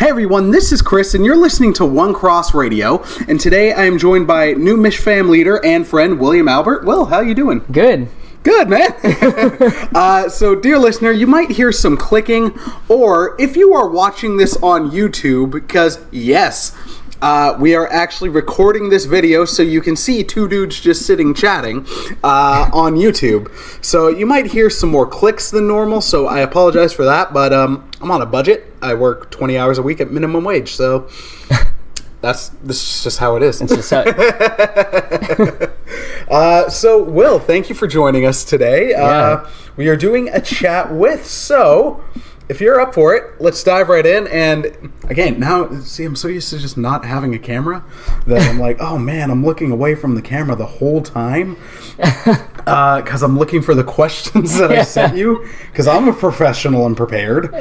Hey everyone, this is Chris, and you're listening to One Cross Radio. And today I am joined by new Mishfam leader and friend William Albert. Will, how you doing? Good. Good, man. So, dear listener, you might hear some clicking, or if you are watching this on YouTube, because yes, we are actually recording this video so you can see two dudes just sitting chatting on YouTube. So you might hear some more clicks than normal, so I apologize for that, but I'm on a budget. I work 20 hours a week at minimum wage, so this is just how it is. It's just So, Will, thank you for joining us today. We are doing a chat with, so if you're up for it, let's dive right in. And again, now, see, I'm so used to just not having a camera that I'm like, oh man, I'm looking away from the camera the whole time because I'm looking for the questions that I sent you, because I'm a professional and prepared.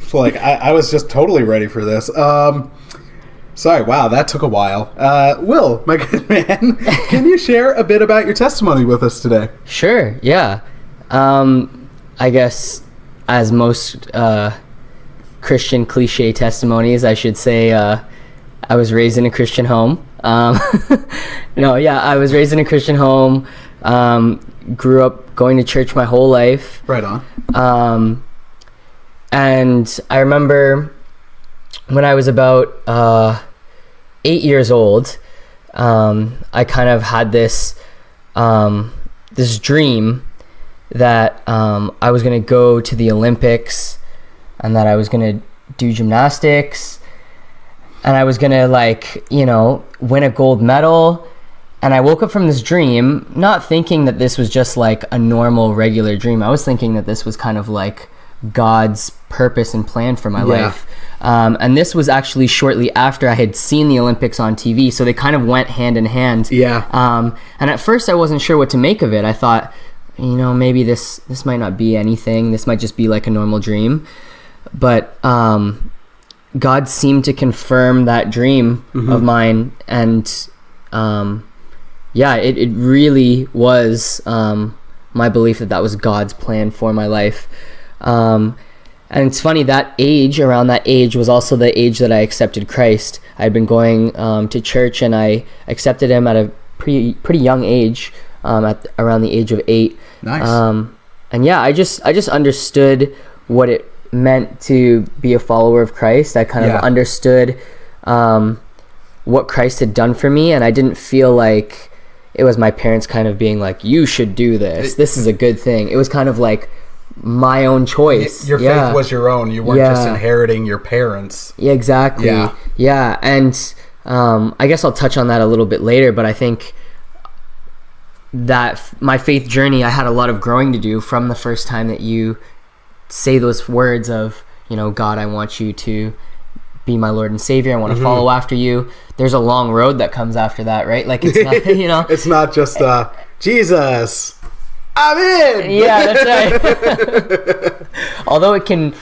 So like, I was just totally ready for this. Sorry, wow, that took a while. Will, my good man, can you share a bit about your testimony with us today? Sure, yeah. I guess, as most Christian cliche testimonies, I should say I was raised in a Christian home. I was raised in a Christian home, grew up going to church my whole life. Right on. And I remember when I was about 8 years old, I kind of had this dream that I was going to go to the Olympics, and that I was going to do gymnastics, and I was going to win a gold medal. And I woke up from this dream not thinking that this was just like a normal regular dream. I was thinking that this was kind of like God's purpose and plan for my life. And this was actually shortly after I had seen the Olympics on TV, so they kind of went hand in hand. And at first I wasn't sure what to make of it. I thought, maybe this might not be anything. This might just be like a normal dream. But God seemed to confirm that dream of mine. And it really was my belief that was God's plan for my life. And it's funny, around that age was also the age that I accepted Christ. I'd been going to church, and I accepted him at a pretty young age, at around the age of 8. Nice. I just understood what it meant to be a follower of Christ. I kind of understood what Christ had done for me, and I didn't feel like it was my parents kind of being like, you should do this. This is a good thing. It was kind of like my own choice. Your faith was your own. You weren't just inheriting your parents. Yeah, exactly. Yeah. And I guess I'll touch on that a little bit later, but I think that my faith journey, I had a lot of growing to do from the first time that you say those words of, God, I want you to be my Lord and Savior. I want to follow after you. There's a long road that comes after that, right? Like, it's not, it's not just Jesus, I'm in. Yeah, that's right. Although it can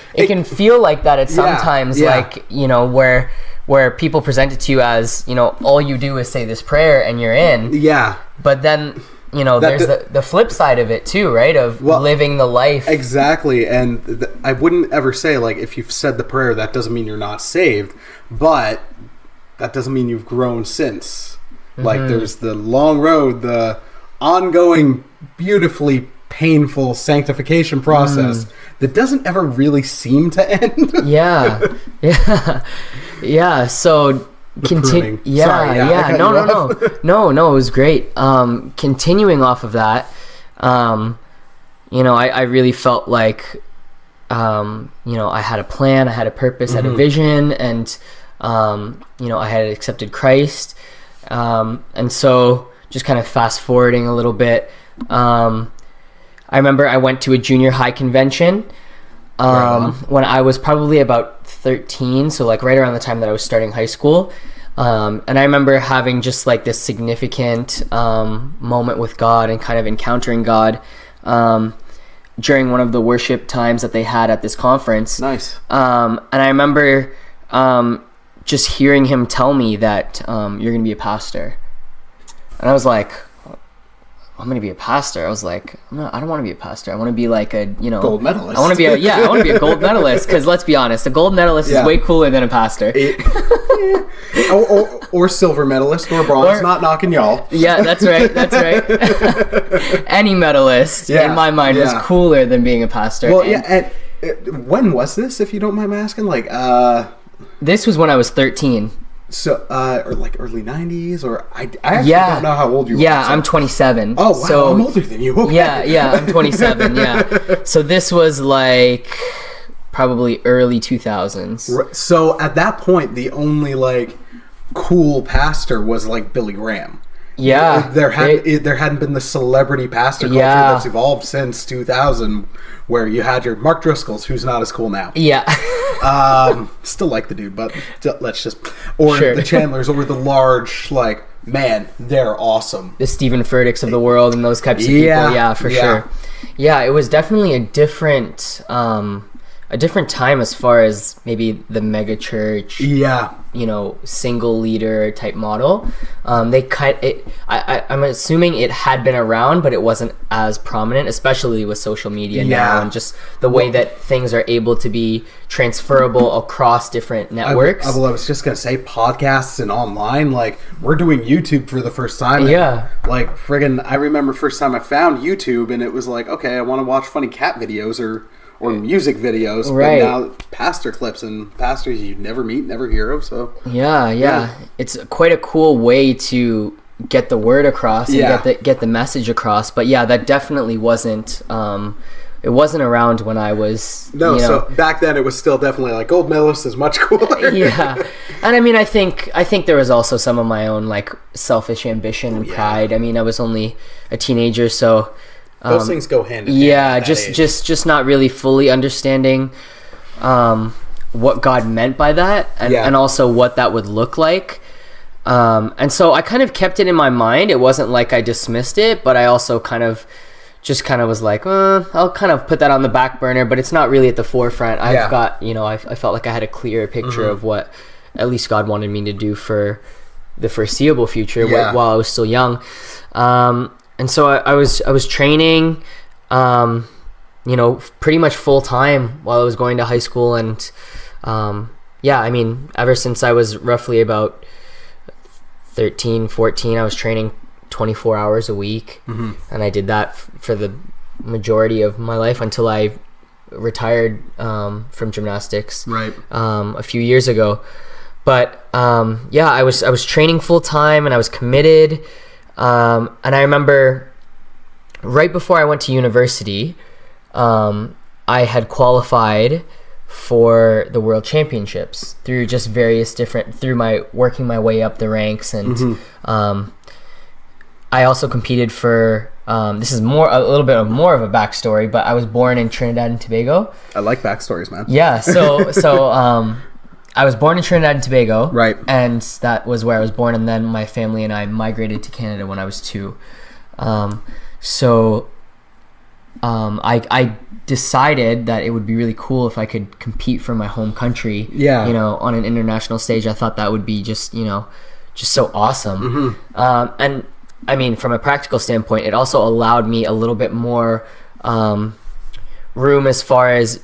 feel like that at sometimes, like, where people present it to you as, all you do is say this prayer and you're in. Yeah. But then, there's the flip side of it too, right? Of living the life. Exactly. And I wouldn't ever say, like, if you've said the prayer, that doesn't mean you're not saved, but that doesn't mean you've grown since. Like, there's the long road, the ongoing, beautifully painful sanctification process that doesn't ever really seem to end. Yeah. So continue. No, it was great. Continuing off of that, I really felt like, I had a plan, I had a purpose, I had a vision, and I had accepted Christ. And so, just kind of fast forwarding a little bit, I remember I went to a junior high convention when I was probably about 13, so like right around the time that I was starting high school. And I remember having just like this significant moment with God and kind of encountering God during one of the worship times that they had at this conference. Nice. And I remember just hearing him tell me that you're going to be a pastor. And I was like, I'm gonna be a pastor. I was like, I don't want to be a pastor. I want to be like a, you know, gold medalist. I want to be a gold medalist, because let's be honest, a gold medalist is way cooler than a pastor. Or silver medalist or bronze, not knocking y'all. Yeah, that's right. Any medalist in my mind was cooler than being a pastor. Well, and when was this, if you don't mind me asking? Like, this was when I was 13. So, or like early 90s, or I actually don't know how old you are. Yeah, so. I'm 27. Oh, wow, so, I'm older than you. Okay. Yeah, I'm 27, yeah. So this was like probably early 2000s. So at that point, the only like cool pastor was like Billy Graham. Yeah. There hadn't been the celebrity pastor culture that's evolved since 2000, where you had your Mark Driscolls, who's not as cool now. Yeah. Still like the dude, but let's just... Or the Chandlers, or the large, like, man, they're awesome. The Stephen Furticks of the world and those types of people. Yeah, for sure. Yeah, it was definitely a different time as far as maybe the mega church. Yeah. You know, single leader type model. I'm assuming it had been around, but it wasn't as prominent, especially with social media now, and just the way that things are able to be transferable across different networks. I was just gonna say, podcasts and online, like, we're doing YouTube for the first time. Like, friggin', I remember first time I found YouTube, and it was like, okay, I want to watch funny cat videos or music videos, but now pastor clips and pastors you never meet, never hear of. So it's quite a cool way to get the word across and get the message across. But that definitely wasn't it wasn't around when I was so back then it was still definitely like gold medalist is much cooler. And I mean, I think there was also some of my own like selfish ambition and pride. I mean, I was only a teenager, so those things go hand in hand. Just not really fully understanding what God meant by that, and also what that would look like. And so I kind of kept it in my mind. It wasn't like I dismissed it, but I also kind of was like, I'll kind of put that on the back burner, but it's not really at the forefront. I've got, I felt like I had a clear picture of what at least God wanted me to do for the foreseeable future while I was still young. And so I was training, pretty much full time while I was going to high school. And I mean, ever since I was roughly about 13, 14, I was training 24 hours a week. And I did that for the majority of my life until I retired from gymnastics a few years ago. But I was training full time, and I was committed. And I remember right before I went to university, I had qualified for the World Championships through just various working my way up the ranks. And I also competed for, this is a little bit more of a backstory, but I was born in Trinidad and Tobago. I like backstories, man. Yeah. So I was born in Trinidad and Tobago, and that was where I was born. And then my family and I migrated to Canada when I was 2. I decided that it would be really cool if I could compete for my home country. On an international stage. I thought that would be just so awesome. And I mean, from a practical standpoint, it also allowed me a little bit more room as far as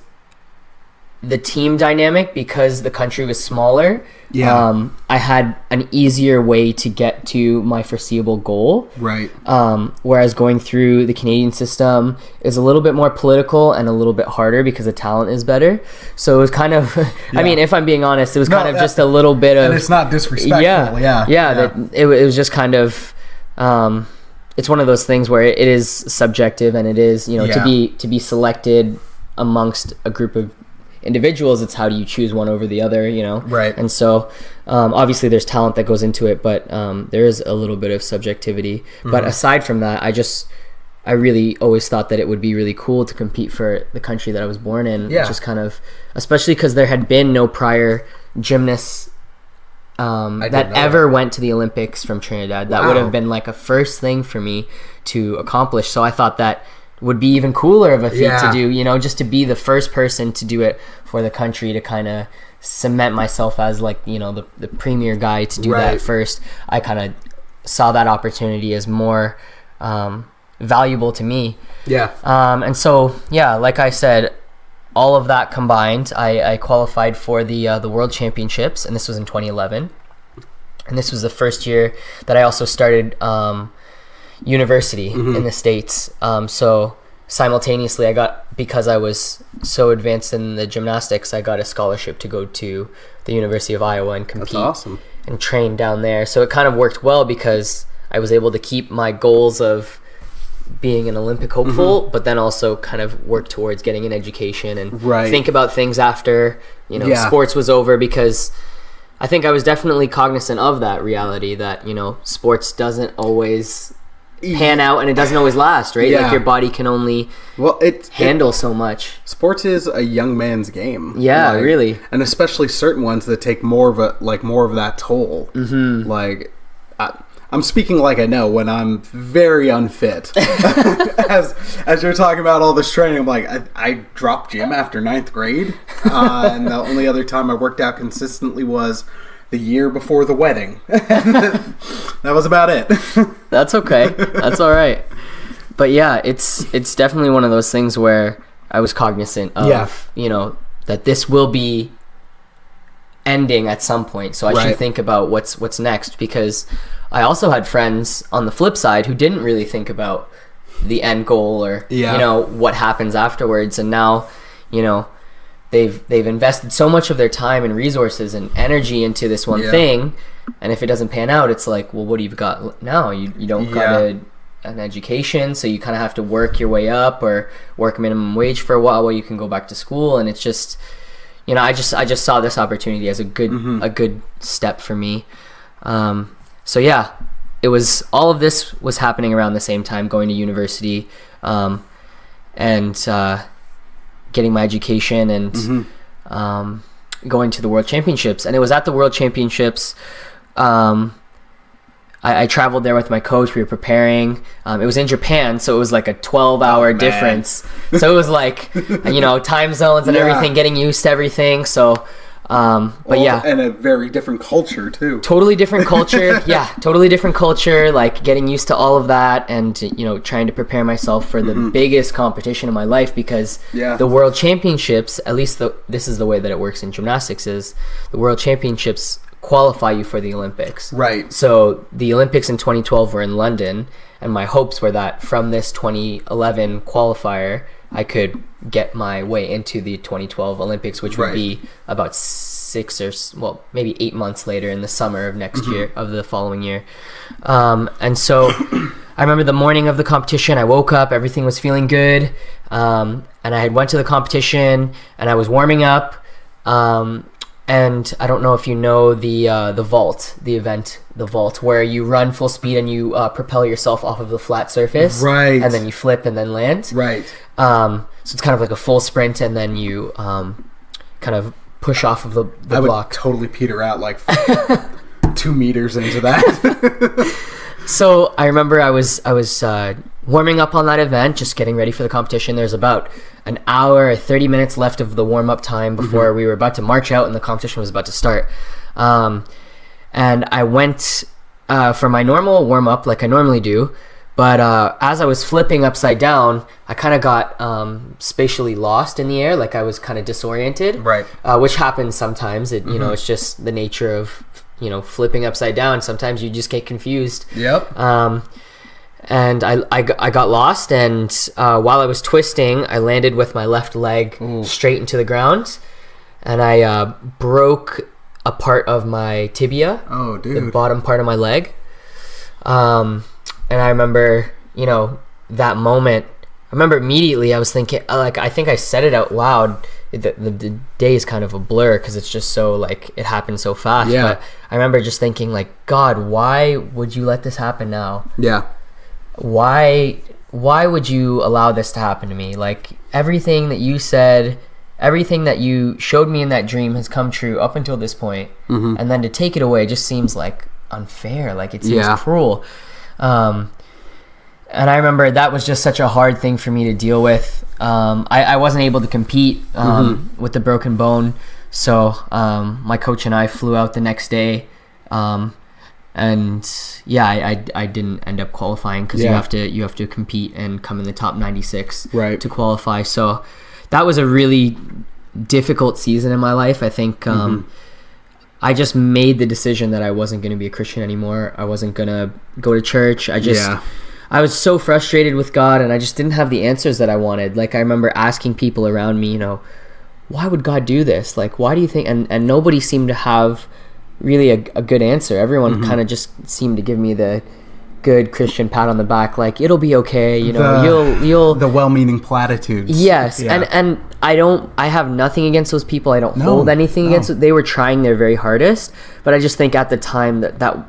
the team dynamic, because the country was smaller. I had an easier way to get to my foreseeable goal. Whereas going through the Canadian system is a little bit more political and a little bit harder because the talent is better. So it was kind of, I mean, if I'm being honest, it was kind of just a little bit of, and it's not disrespectful. It was just kind of, it's one of those things where it is subjective, and it is, to be selected amongst a group of individuals, it's how do you choose one over the other, and so obviously there's talent that goes into it, but there is a little bit of subjectivity. But aside from that, I really always thought that it would be really cool to compete for the country that I was born in. Just kind of, especially because there had been no prior gymnasts that ever went to the Olympics from Trinidad. That would have been like a first thing for me to accomplish. So I thought that would be even cooler of a feat to do, just to be the first person to do it for the country, to kind of cement myself as like, the premier guy to do that first. I kind of saw that opportunity as more valuable to me. Yeah. And so, yeah, like I said, all of that combined, I qualified for the World Championships, and this was in 2011. And this was the first year that I also started university in the States. So simultaneously, because I was so advanced in the gymnastics, I got a scholarship to go to the University of Iowa and compete. That's awesome. And train down there. So it kind of worked well because I was able to keep my goals of being an Olympic hopeful, but then also kind of work towards getting an education and think about things after, sports was over, because I think I was definitely cognizant of that reality that, sports doesn't always pan out and it doesn't always last, right? Like your body can only handle so much. Sports is a young man's game. Yeah, really. And especially certain ones that take more of that toll. Mm-hmm. Like, I'm speaking like I know when I'm very unfit. as you're talking about all this training, I'm like, I dropped gym after 9th grade. And the only other time I worked out consistently was the year before the wedding. That was about it. That's okay. That's all right. But yeah, it's definitely one of those things where I was cognizant of, that this will be ending at some point. So I should think about what's next, because I also had friends on the flip side who didn't really think about the end goal or, what happens afterwards. And now, they've invested so much of their time and resources and energy into this one thing, and if it doesn't pan out, it's like, well, what do you got now? You don't got an education, so you kind of have to work your way up or work minimum wage for a while you can go back to school, and it's just, I just saw this opportunity as a good step for me. So yeah, it was, all of this was happening around the same time, going to university, and getting my education and going to the World Championships. And it was at the World Championships, I traveled there with my coach. We were preparing. It was in Japan, so it was like a 12-hour difference. So it was like, time zones and everything, getting used to everything. So, and a very different culture too. Totally different culture. Totally different culture. Like getting used to all of that, and trying to prepare myself for the biggest competition of my life, because the World Championships, at least this is the way that it works in gymnastics, is the World Championships qualify you for the Olympics. Right. So the Olympics in 2012 were in London, and my hopes were that from this 2011 qualifier, I could get my way into the 2012 Olympics, which would be about maybe 8 months later, in the summer of next year, of the following year. And so I remember the morning of the competition, I woke up, everything was feeling good. And I had went to the competition and I was warming up. And I don't know if you know the vault, the event, the vault, where you run full speed and you propel yourself off of the flat surface. Right. And then you flip and then land. Right. So it's kind of like a full sprint, and then you kind of push off of the block. I would totally peter out like 2 meters into that. So I remember I was warming up on that event, just getting ready for the competition. There's about an hour, 30 minutes left of the warm-up time before we were about to march out and the competition was about to start. And I went for my normal warm-up like I normally do, but as I was flipping upside down, I kind of got spatially lost in the air, like I was kind of disoriented, right? Which happens sometimes. It's just the nature of flipping upside down. Sometimes you just get confused. Yep. And I got lost, and while I was twisting, I landed with my left leg straight into the ground, and I broke a part of my tibia. Oh, dude. The bottom part of my leg. And I remember, that moment. I remember immediately I was thinking, I think I said it out loud. The day is kind of a blur because it's just so, it happened so fast. Yeah. But I remember just thinking, God, why would you let this happen now? Yeah. Why would you allow this to happen to me? Everything that you said, everything that you showed me in that dream has come true up until this point. And then to take it away just seems unfair. It seems cruel. And I remember that was just such a hard thing for me to deal with. I wasn't able to compete with the broken bone. So my coach and I flew out the next day. and yeah, I didn't end up qualifying because you have to compete and come in the top 96 to qualify. So that was a really difficult season in my life. I think I just made the decision that I wasn't going to be a Christian anymore. I wasn't going to go to church. I was so frustrated with God, and I just didn't have the answers that I wanted. Like, I remember asking people around me, why would God do this? Like, why do you think? And nobody seemed to have really a good answer. Everyone kind of just seemed to give me the good Christian pat on the back, like, it'll be okay, you'll the well-meaning platitudes. Yes. And I have nothing against those people. I don't hold anything against it. They were trying their very hardest, but I just think at the time that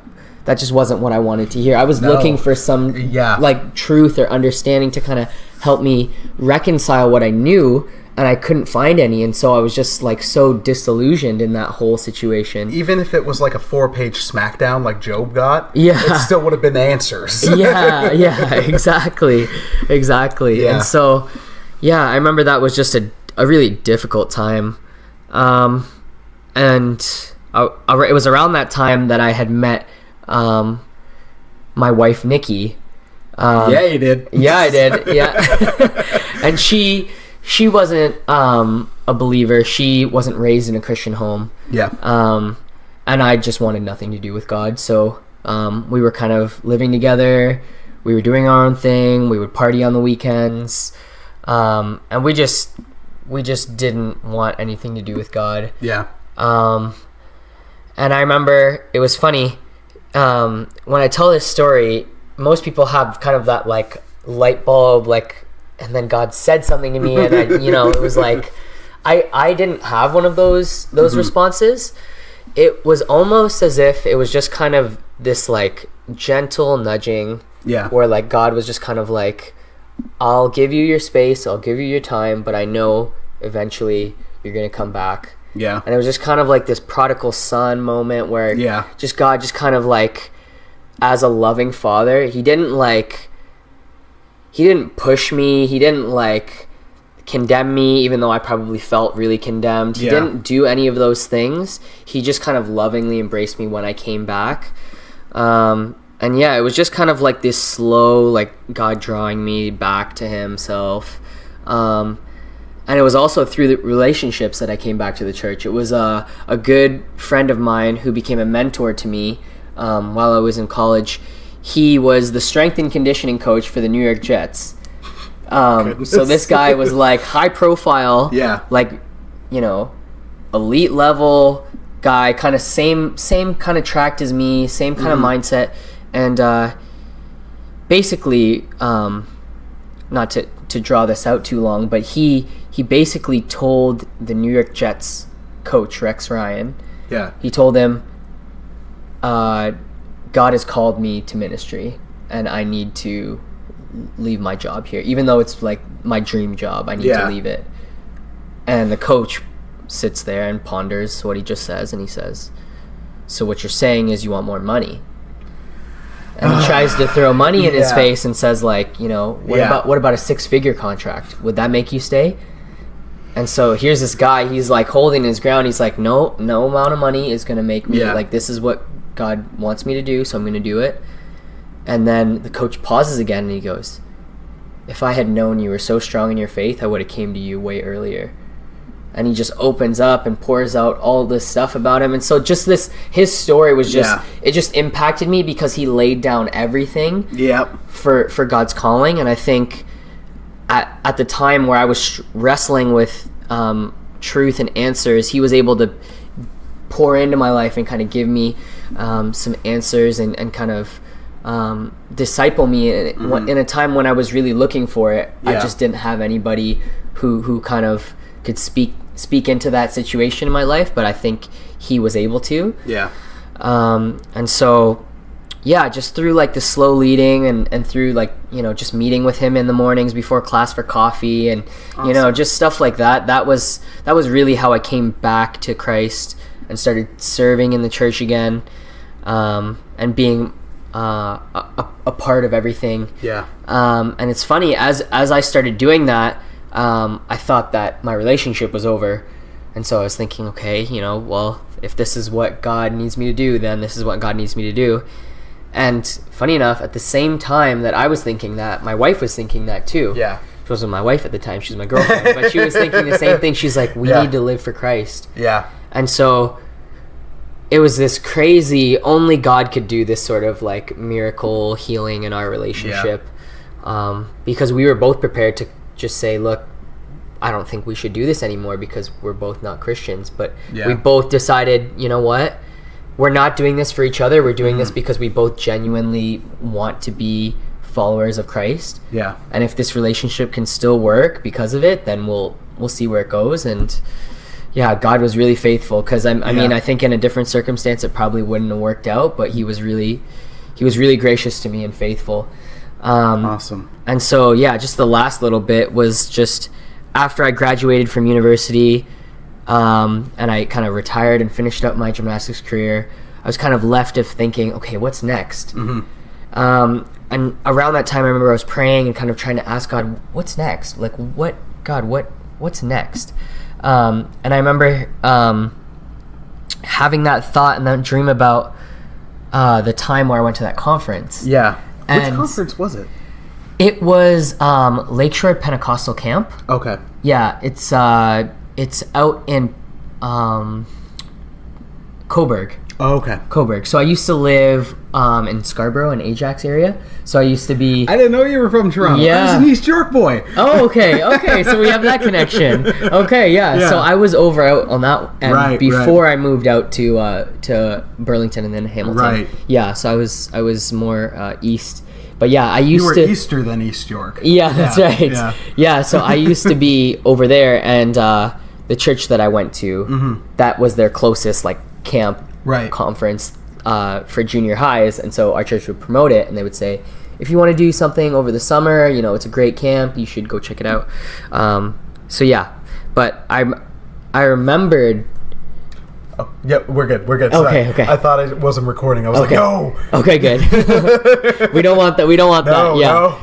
just wasn't what I wanted to hear. I was looking for some like truth or understanding to kind of help me reconcile what I knew, and I couldn't find any, and so I was just like so disillusioned in that whole situation. Even if it was like a 4-page smackdown like Job got, it still would have been answers. Exactly. Yeah. And so I remember that was just a really difficult time, and it was around that time that I had met my wife Nikki. Yeah, you did. Yeah, I did. Yeah. And she wasn't a believer. She wasn't raised in a Christian home. Yeah. And I just wanted nothing to do with God. So we were kind of living together. We were doing our own thing. We would party on the weekends. And we just didn't want anything to do with God. Yeah. And I remember it was funny. When I tell this story, most people have kind of that like light bulb, like, and then God said something to me, and I, it was like, I didn't have one of those responses. It was almost as if it was just kind of this like gentle nudging, where like God was just kind of like, I'll give you your space, I'll give you your time, but I know eventually you're gonna come back. Yeah. And it was just kind of like this prodigal son moment where just God just kind of like, as a loving father, he didn't push me. He didn't like condemn me, even though I probably felt really condemned. He didn't do any of those things. He just kind of lovingly embraced me when I came back. And it was just kind of like this slow, like God drawing me back to himself. And it was also through the relationships that I came back to the church. It was a good friend of mine who became a mentor to me while I was in college. He was the strength and conditioning coach for the New York Jets. So this guy was like high profile, like, elite level guy, kind of same kind of tract as me, same kind of mindset. And basically, not to draw this out too long, but he basically told the New York Jets coach, Rex Ryan, he told him, God has called me to ministry, and I need to leave my job here, even though it's like my dream job. I need to leave it. And the coach sits there and ponders what he just says, and he says, so what you're saying is you want more money? And he tries to throw money in his face and says, like, what about a 6-figure contract? Would that make you stay? And so here's this guy, he's like holding his ground. He's like, no amount of money is going to make me, like, this is what God wants me to do, so I'm going to do it. And then the coach pauses again, and he goes, if I had known you were so strong in your faith, I would have came to you way earlier. And he just opens up and pours out all this stuff about him. And so just his story was just, it just impacted me because he laid down everything for God's calling. And I think at the time where I was wrestling with truth and answers, he was able to pour into my life and kind of give me some answers and kind of disciple me in a time when I was really looking for it. I just didn't have anybody who kind of could speak into that situation in my life, but I think he was able to. And so just through like the slow leading and through like, just meeting with him in the mornings before class for coffee and just stuff like that was really how I came back to Christ and started serving in the church again, and being a part of everything. And it's funny, as I started doing that, I thought that my relationship was over, and so I was thinking, okay, well, if this is what God needs me to do, then this is what God needs me to do. And funny enough, at the same time that I was thinking that, my wife was thinking that too. Yeah. She wasn't my wife at the time, she was my girlfriend, but she was thinking the same thing. She's like, we need to live for Christ. Yeah. And so it was this crazy, only God could do this sort of like miracle healing in our relationship. Because we were both prepared to just say, look, I don't think we should do this anymore because we're both not Christians. But we both decided, you know what? We're not doing this for each other. We're doing this because we both genuinely want to be followers of Christ. Yeah. And if this relationship can still work because of it, then we'll see where it goes. And yeah, God was really faithful, because I mean, I think in a different circumstance it probably wouldn't have worked out, but he was really gracious to me and faithful. Awesome. And so yeah, just the last little bit was just after I graduated from university, and I kind of retired and finished up my gymnastics career, I was kind of left of thinking, okay, what's next? And around that time I remember I was praying and kind of trying to ask God, what's next? Like, what's next? And I remember having that thought and that dream about the time where I went to that conference. Yeah. And which conference was it? It was Lakeshore Pentecostal Camp. Okay. Yeah, it's out in Coburg. Oh, okay. Coburg. So I used to live in Scarborough and Ajax area. So I used to be... I didn't know you were from Toronto. Yeah. I was an East York boy. Oh, okay. So we have that connection. Okay, yeah. So I was over out on that end before I moved out to Burlington and then Hamilton. Right. Yeah, so I was more east. But yeah, I used to... You were Easter than East York. Yeah, that's right. Yeah, so I used to be over there, and the church that I went to, that was their closest like camp conference for junior highs, and so our church would promote it, and they would say, if you want to do something over the summer, you know, it's a great camp, you should go check it out. So yeah, but I remembered... Oh, yeah, we're good. Okay, Sorry. okay. I thought I wasn't recording. I was like, no. Okay, good. We don't want that. Yeah. No.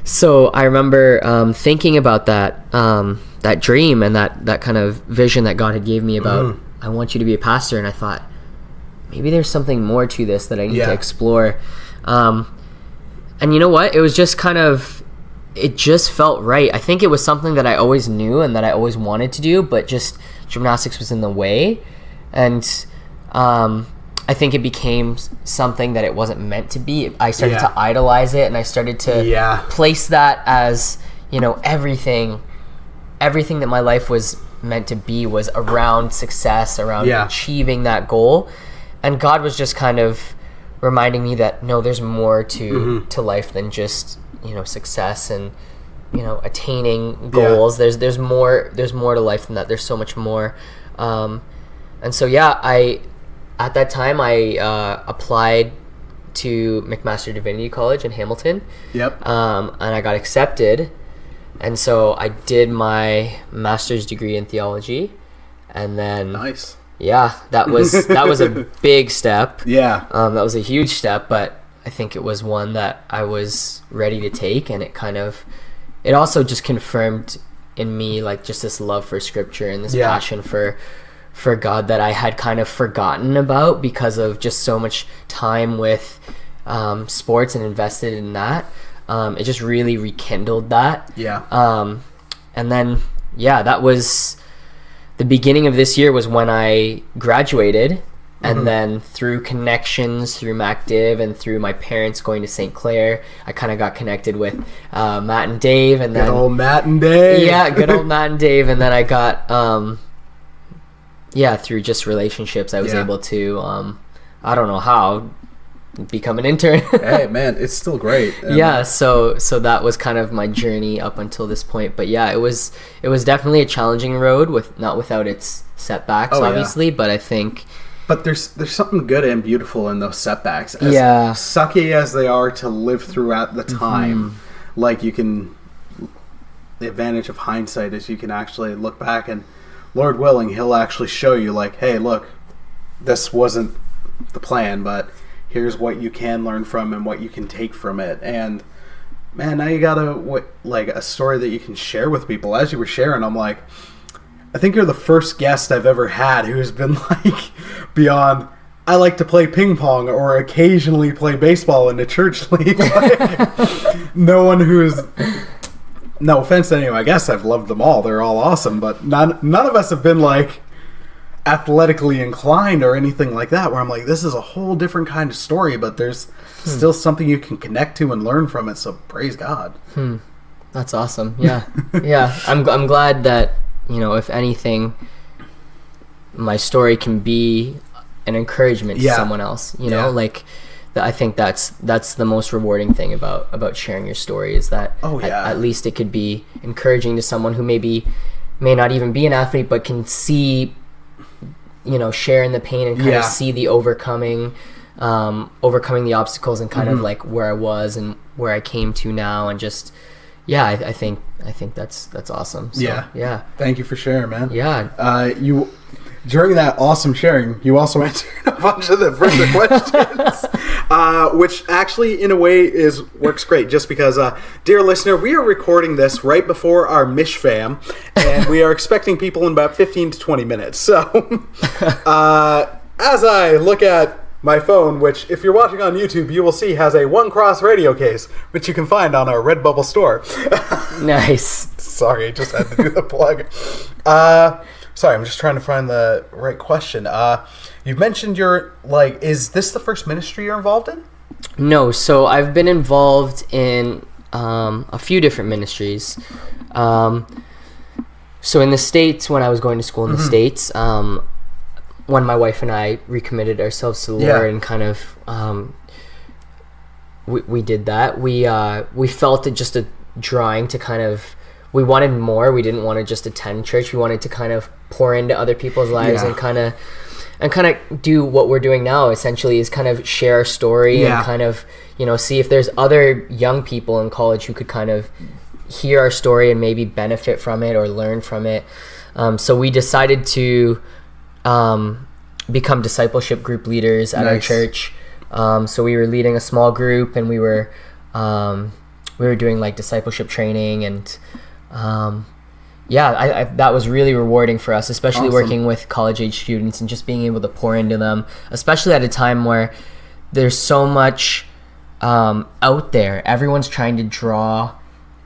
So I remember thinking about that that dream and that kind of vision that God had gave me about, I want you to be a pastor, and I thought, maybe there's something more to this that I need to explore. And you know what? It was just kind of, it just felt right. I think it was something that I always knew and that I always wanted to do, but just gymnastics was in the way. And I think it became something that it wasn't meant to be. I started to idolize it, and I started to place that as, you know, everything that my life was meant to be was around success, around achieving that goal. And God was just kind of reminding me that, no, there's more to life than just, you know, success and, you know, attaining goals. There's more to life than that. There's so much more. And so, at that time, I applied to McMaster Divinity College in Hamilton. Yep. And I got accepted. And so I did my master's degree in theology. And then... Nice. Yeah, that was a big step. Yeah. That was a huge step, but I think it was one that I was ready to take. And it also just confirmed in me, like, just this love for Scripture and this passion for God that I had kind of forgotten about because of just so much time with sports and invested in that. It just really rekindled that. Yeah. And then, that was the beginning of this year was when I graduated. And then through connections, through MacDiv and through my parents going to St Clair, I kind of got connected with Matt and Dave. And then, good old Matt and Dave. Yeah, good old Matt and Dave. And then I got... through just relationships, I was able to, I don't know how, become an intern. Hey, man, it's still great. So that was kind of my journey up until this point. But yeah, it was definitely a challenging road, not without its setbacks, obviously. But I think... But there's something good and beautiful in those setbacks. As sucky as they are to live through at the time, like you can... The advantage of hindsight is you can actually look back and, Lord willing, he'll actually show you, like, hey, look, this wasn't the plan, but here's what you can learn from and what you can take from it. And, man, now you got a story that you can share with people. As you were sharing, I'm like, I think you're the first guest I've ever had who's been like beyond. I like to play ping pong or occasionally play baseball in the church league. Like, no one who's, no offense to anyone, I guess I've loved them all. They're all awesome, but none of us have been like athletically inclined or anything like that, where I'm like, this is a whole different kind of story, but there's still something you can connect to and learn from it. So praise God. That's awesome. Yeah. Yeah. I'm glad that, you know, if anything, my story can be an encouragement to someone else, you know, like I think that's the most rewarding thing about sharing your story, is that at least it could be encouraging to someone who may not even be an athlete, but can see, you know, share in the pain and kind of see the overcoming the obstacles and kind of like where I was and where I came to now, and just I think that's awesome. So, yeah. Thank you for sharing, man. Yeah. You during that awesome sharing, you also answered a bunch of the further questions, which actually in a way works great, just because, dear listener, we are recording this right before our Mish Fam, and we are expecting people in about 15 to 20 minutes. So as I look at my phone, which if you're watching on YouTube, you will see has a One Cross radio case, which you can find on our Redbubble store. Nice. Sorry, I just had to do the plug. Sorry, I'm just trying to find the right question. You've mentioned is this the first ministry you're involved in? No, so I've been involved in a few different ministries. So in the States, when I was going to school in the States, when my wife and I recommitted ourselves to the Lord and kind of we did that, we felt it just a drawing to kind of, we wanted more. We didn't want to just attend church. We wanted to kind of pour into other people's lives and kind of do what we're doing now, essentially, is kind of share our story and kind of, you know, see if there's other young people in college who could kind of hear our story and maybe benefit from it or learn from it. So we decided to become discipleship group leaders at our church. So we were leading a small group, and we were doing like discipleship training, and that was really rewarding for us, especially working with college age students and just being able to pour into them, especially at a time where there's so much out there. Everyone's trying to draw,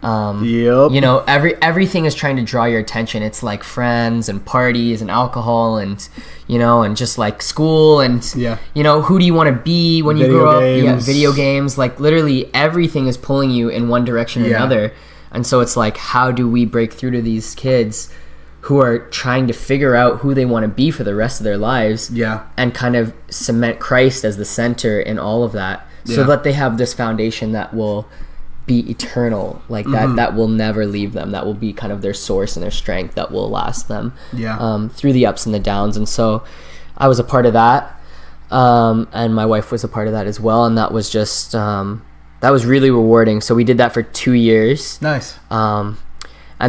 you know, everything is trying to draw your attention. It's like friends and parties and alcohol and, you know, and just like school and, you know, who do you want to be when you grow up? Yeah, video games. Like literally everything is pulling you in one direction or another. And so it's like, how do we break through to these kids who are trying to figure out who they want to be for the rest of their lives, and kind of cement Christ as the center in all of that, so that they have this foundation that will be eternal, like that will never leave them, that will be kind of their source and their strength that will last them through the ups and the downs. And so I was a part of that, and my wife was a part of that as well, and that was just that was really rewarding. So we did that for 2 years. Nice. And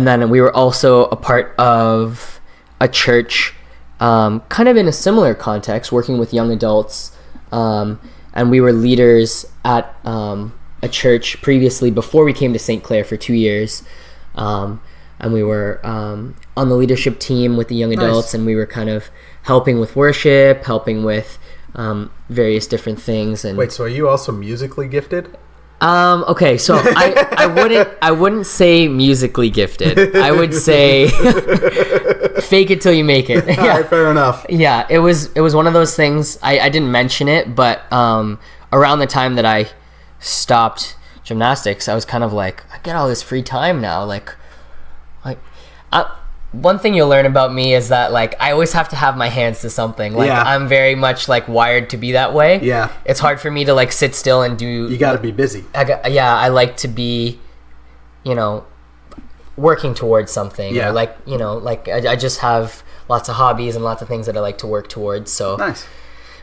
then we were also a part of a church, kind of in a similar context, working with young adults, and we were leaders at a church previously before we came to St Clair for 2 years, and we were on the leadership team with the young adults, and we were kind of helping with worship, helping with various different things. And wait, so are you also musically gifted? Okay, so I wouldn't say musically gifted. I would say fake it till you make it. All right, fair enough. Yeah, it was one of those things. I didn't mention it, but around the time that I stopped gymnastics, I was kind of like, I get all this free time now. One thing you'll learn about me is that like I always have to have my hands to something. Like I'm very much like wired to be that way. Yeah, it's hard for me to like sit still and do. You got to be busy. I like to be, you know, working towards something. Yeah, or like, you know, like I just have lots of hobbies and lots of things that I like to work towards. So nice.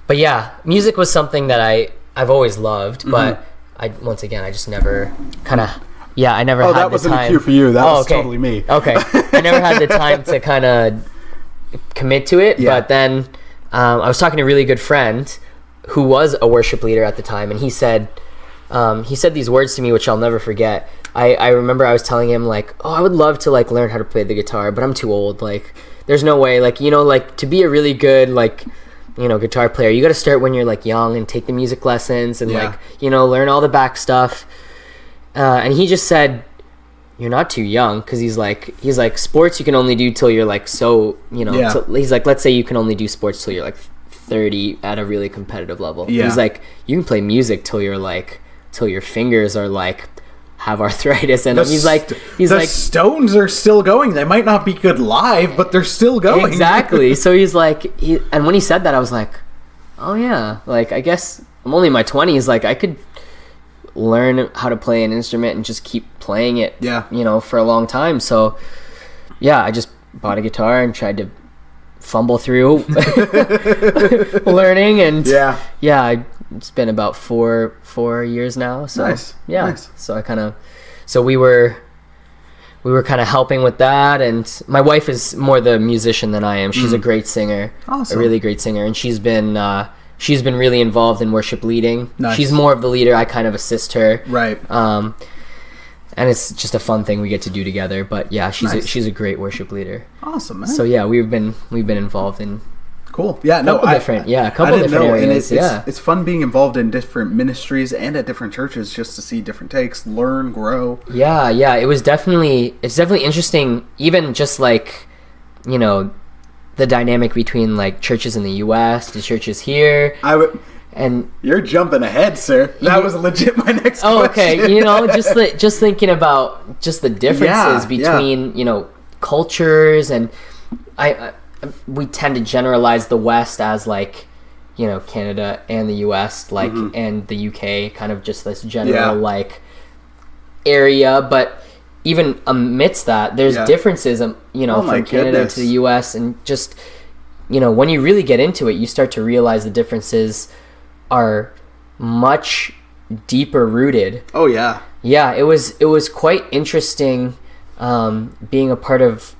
But yeah, music was something that I've always loved, but I just never kind of. Yeah, I never had the time. Oh, that wasn't a cue for you. That was totally me. Okay. I never had the time to kind of commit to it. Yeah. But then I was talking to a really good friend who was a worship leader at the time, and he said these words to me, which I'll never forget. I remember I was telling him, like, oh, I would love to, like, learn how to play the guitar, but I'm too old. Like, there's no way, like, you know, like, to be a really good, like, you know, guitar player, you got to start when you're like young and take the music lessons and like, you know, learn all the back stuff. And he just said, you're not too young, because he's like sports you can only do till you're like, so, you know, he's like, let's say you can only do sports till you're like 30 at a really competitive level. He's like, you can play music till your fingers are like have arthritis, and he's like Stones are still going. They might not be good live, but they're still going. Exactly. So he's like, and when he said that, I was like, oh yeah, like, I guess I'm only in my 20s, like, I could learn how to play an instrument and just keep playing it, you know, for a long time. So yeah, I just bought a guitar and tried to fumble through learning, and it's been about four years now. So nice. So we were kind of helping with that, and my wife is more the musician than I am. She's a great singer, a really great singer, and she's been really involved in worship leading. She's more of the leader. I kind of assist her, right? And it's just a fun thing we get to do together. But yeah, she's a great worship leader. Awesome, man. So yeah, we've been involved in a couple different areas. And it's fun being involved in different ministries and at different churches, just to see different takes, learn, grow. Yeah, it's definitely interesting, even just like, you know, the dynamic between like churches in the US, the churches here. And you're jumping ahead, sir. That was legit my next question. Okay. You know, just thinking about just the differences between, you know, cultures, and we tend to generalize the West as like, you know, Canada and the US, like, and the UK, kind of just this general like area. But even amidst that, there's differences, you know, from Canada to the US, and just, you know, when you really get into it, you start to realize the differences are much deeper rooted. Oh yeah. Yeah, it was quite interesting being a part of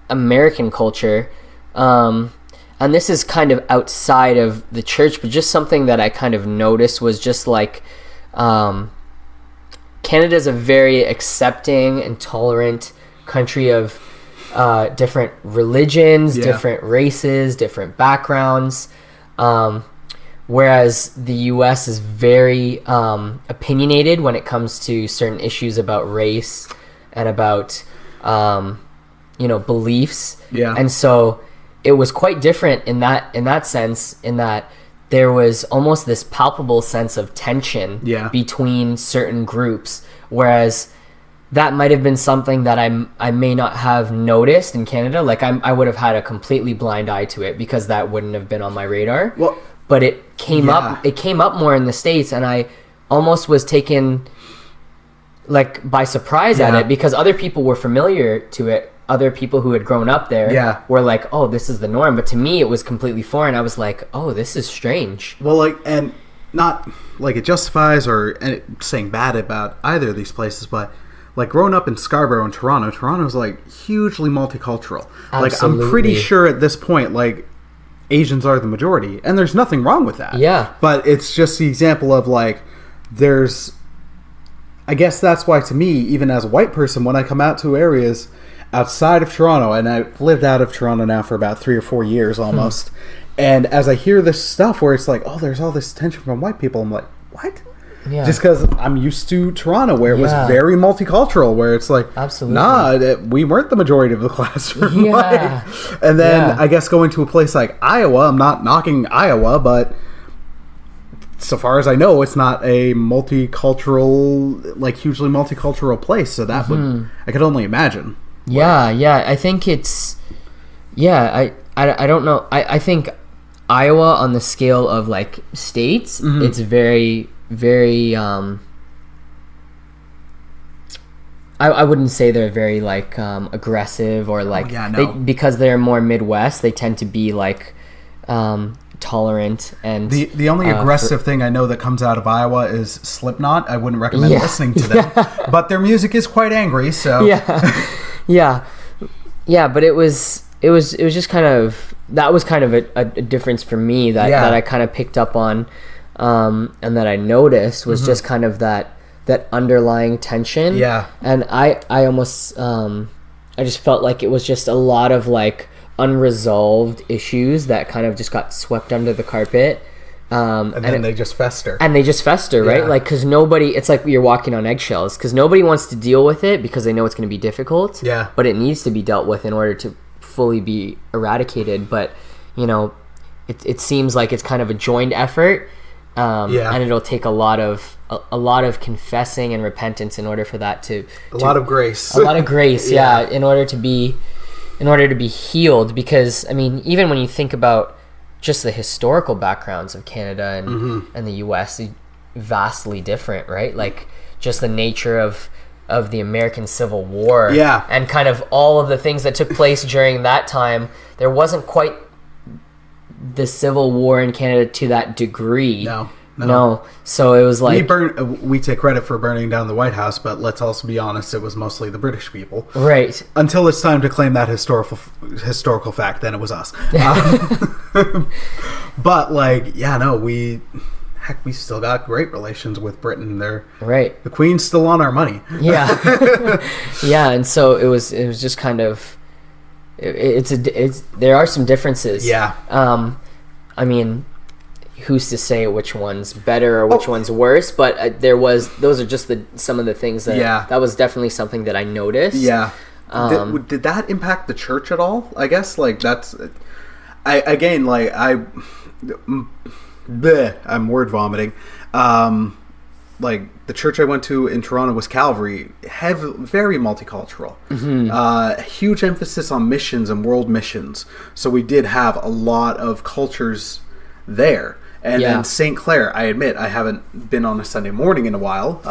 American culture. And this is kind of outside of the church, but just something that I kind of noticed was just like Canada's a very accepting and tolerant country of different religions, different races, different backgrounds. Whereas the US is very opinionated when it comes to certain issues about race and about, you know, beliefs. Yeah. And so it was quite different in that sense, in that there was almost this palpable sense of tension between certain groups, whereas that might have been something that I may not have noticed in Canada. Like I would have had a completely blind eye to it, because that wouldn't have been on my radar. Well, but it came up. It came up more in the States, and I almost was taken like by surprise at it, because other people were familiar to it. Other people who had grown up there were like, "Oh, this is the norm." But to me, it was completely foreign. I was like, "Oh, this is strange." Well, like, and not like it justifies or saying bad about either of these places, but like growing up in Scarborough and Toronto's like hugely multicultural. Absolutely. Like I'm pretty sure at this point, like, Asians are the majority, and there's nothing wrong with that. Yeah. But it's just the example of like, I guess that's why, to me, even as a white person, when I come out to areas outside of Toronto, and I've lived out of Toronto now for about 3 or 4 years almost, and as I hear this stuff where it's like, oh, there's all this tension from white people, I'm like, what? Yeah. Just because I'm used to Toronto, where it was very multicultural, where it's like, we weren't the majority of the classroom. Yeah. Like, and then I guess going to a place like Iowa, I'm not knocking Iowa, but so far as I know, it's not a multicultural, like hugely multicultural place. So that would, I could only imagine. Yeah, I think it's, I don't know. I think Iowa, on the scale of like states, it's very, very, I wouldn't say they're very like aggressive or like, because they're more Midwest, they tend to be like tolerant. And the only aggressive thing I know that comes out of Iowa is Slipknot. I wouldn't recommend listening to them, but their music is quite angry. So but it was just kind of, that was kind of a difference for me that I kind of picked up on, and that I noticed was just kind of that underlying tension. Yeah. And I almost just felt like it was just a lot of like unresolved issues that kind of just got swept under the carpet. And then they just fester. And they just fester, right? Like, because nobody, it's like you're walking on eggshells, because nobody wants to deal with it because they know it's going to be difficult. Yeah. But it needs to be dealt with in order to fully be eradicated. But, you know, it seems like it's kind of a joined effort. And it'll take a lot of confessing and repentance in order for that to a lot of grace. A lot of grace, yeah, in order to be healed. Because, I mean, even when you think about just the historical backgrounds of Canada and the US, vastly different, right? Like just the nature of the American Civil War, and kind of all of the things that took place during that time. There wasn't quite the Civil War in Canada to that degree. No. So it was like we take credit for burning down the White House, but let's also be honest, it was mostly the British people. Right. Until it's time to claim that historical fact, then it was us. But like, we still got great relations with Britain. They're right. The Queen's still on our money. Yeah. Yeah, and so it was just kind of there are some differences. Yeah. I mean, who's to say which one's better or which one's worse? But those are just some of the things that that was definitely something that I noticed. Yeah. Did that impact the church at all? I guess like that's, I'm word vomiting. Like the church I went to in Toronto was Calvary, very multicultural. Huge emphasis on missions and world missions. So we did have a lot of cultures there. And then St. Clair, I admit, I haven't been on a Sunday morning in a while,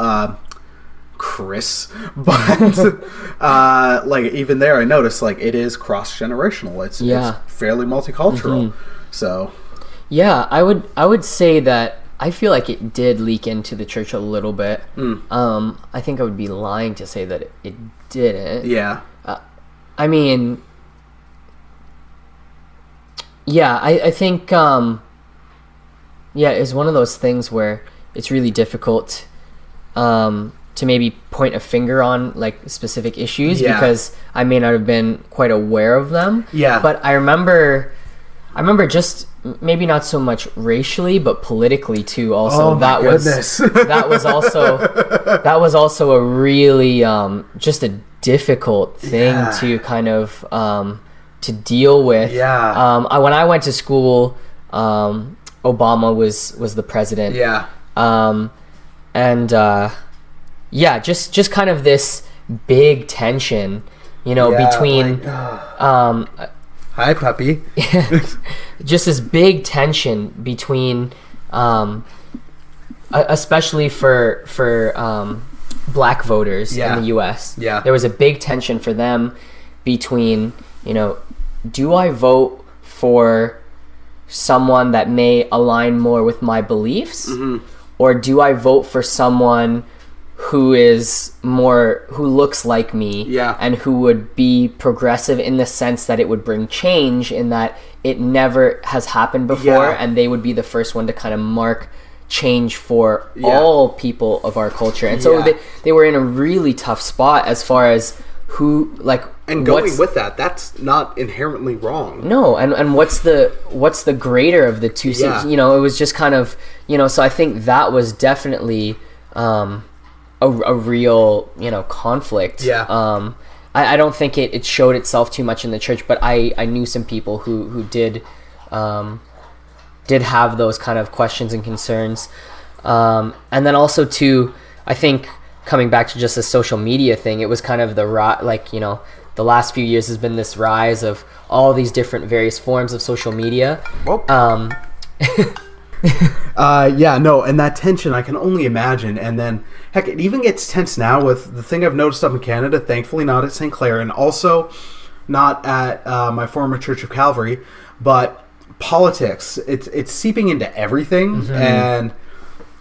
Chris, but like even there, I noticed like it is cross-generational. It's fairly multicultural. So, yeah, I would say that I feel like it did leak into the church a little bit. I think I would be lying to say that it didn't. Yeah. I mean, I think. It's one of those things where it's really difficult to maybe point a finger on like specific issues because I may not have been quite aware of them. Yeah. But I remember just maybe not so much racially, but politically too. Also, that was also a really just a difficult thing to kind of to deal with. Yeah. When I went to school, Obama was the president. Yeah. Just kind of this big tension, between hi puppy. Just this big tension between especially for black voters in the US. Yeah. There was a big tension for them between, do I vote for someone that may align more with my beliefs, or do I vote for someone who looks like me, and who would be progressive in the sense that it would bring change, in that it never has happened before, and they would be the first one to kind of mark change for all people of our culture. And so they were in a really tough spot as far as who, like, and going with that's not inherently wrong. No, and what's the greater of the two? It was just kind of, so I think that was definitely a real conflict. I don't think it showed itself too much in the church, but I knew some people who did have those kind of questions and concerns, and then also too, I think, coming back to just the social media thing, it was kind of the last few years has been this rise of all these different various forms of social media. And that tension, I can only imagine. And then, heck, it even gets tense now with the thing I've noticed up in Canada, thankfully not at St. Clair, and also not at my former Church of Calvary, but politics. It's seeping into everything, and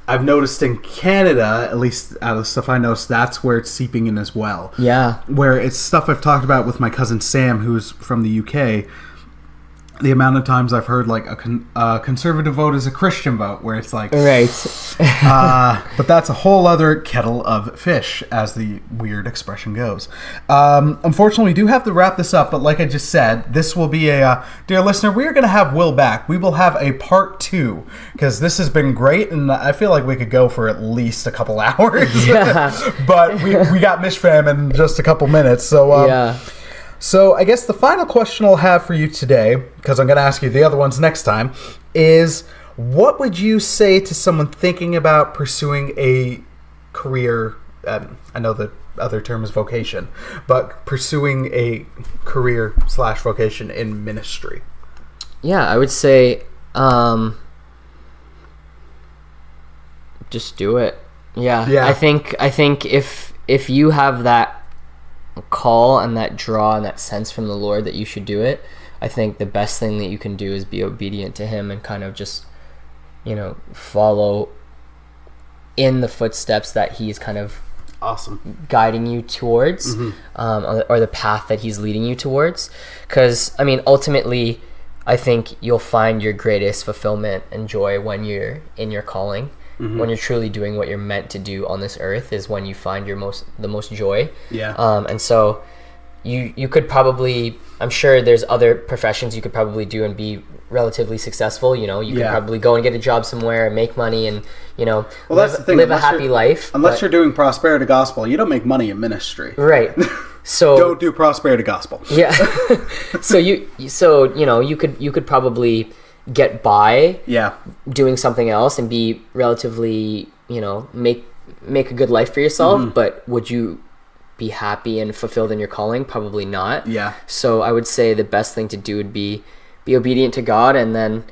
I've noticed in Canada, at least out of the stuff I noticed, that's where it's seeping in as well. Yeah. Where it's stuff I've talked about with my cousin Sam, who's from the UK. the amount of times I've heard like a conservative vote is a Christian vote, where it's like, Right. but that's a whole other kettle of fish, as the weird expression goes. Unfortunately, we do have to wrap this up, but like I just said, this will be dear listener, we are going to have Will back. We will have a part 2, because this has been great, and I feel like we could go for at least a couple hours. Yeah. But we got Mishfam in just a couple minutes, so Yeah. So I guess the final question I'll have for you today, because I'm going to ask you the other ones next time, is what would you say to someone thinking about pursuing a career, I know the other term is vocation, but pursuing a career/vocation in ministry? Yeah, I would say just do it. Yeah. I think if you have that call and that draw and that sense from the Lord that you should do it, I think the best thing that you can do is be obedient to him and kind of just, follow in the footsteps that he's kind of awesome guiding you towards, or the path that he's leading you towards. Because ultimately I think you'll find your greatest fulfillment and joy when you're in your calling. When you're truly doing what you're meant to do on this earth is when you find the most joy. And so you could probably, I'm sure there's other professions you could probably do and be relatively successful. You could probably go and get a job somewhere and make money and that's the thing, live a happy life. Unless you're doing prosperity gospel, you don't make money in ministry. Right. So don't do prosperity gospel. Yeah. so you could probably get by doing something else and be relatively, make a good life for yourself, but would you be happy and fulfilled in your calling? Probably not. So I would say the best thing to do would be obedient to God, and then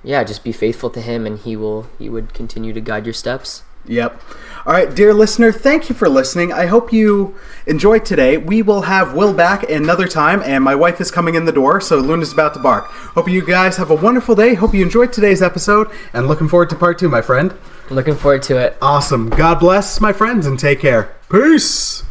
just be faithful to him, and he would continue to guide your steps. Yep. All right, dear listener, thank you for listening. I hope you enjoyed today. We will have Will back another time, and my wife is coming in the door, so Luna's about to bark. Hope you guys have a wonderful day. Hope you enjoyed today's episode, and looking forward to part 2, my friend. Looking forward to it. Awesome. God bless, my friends, and take care. Peace.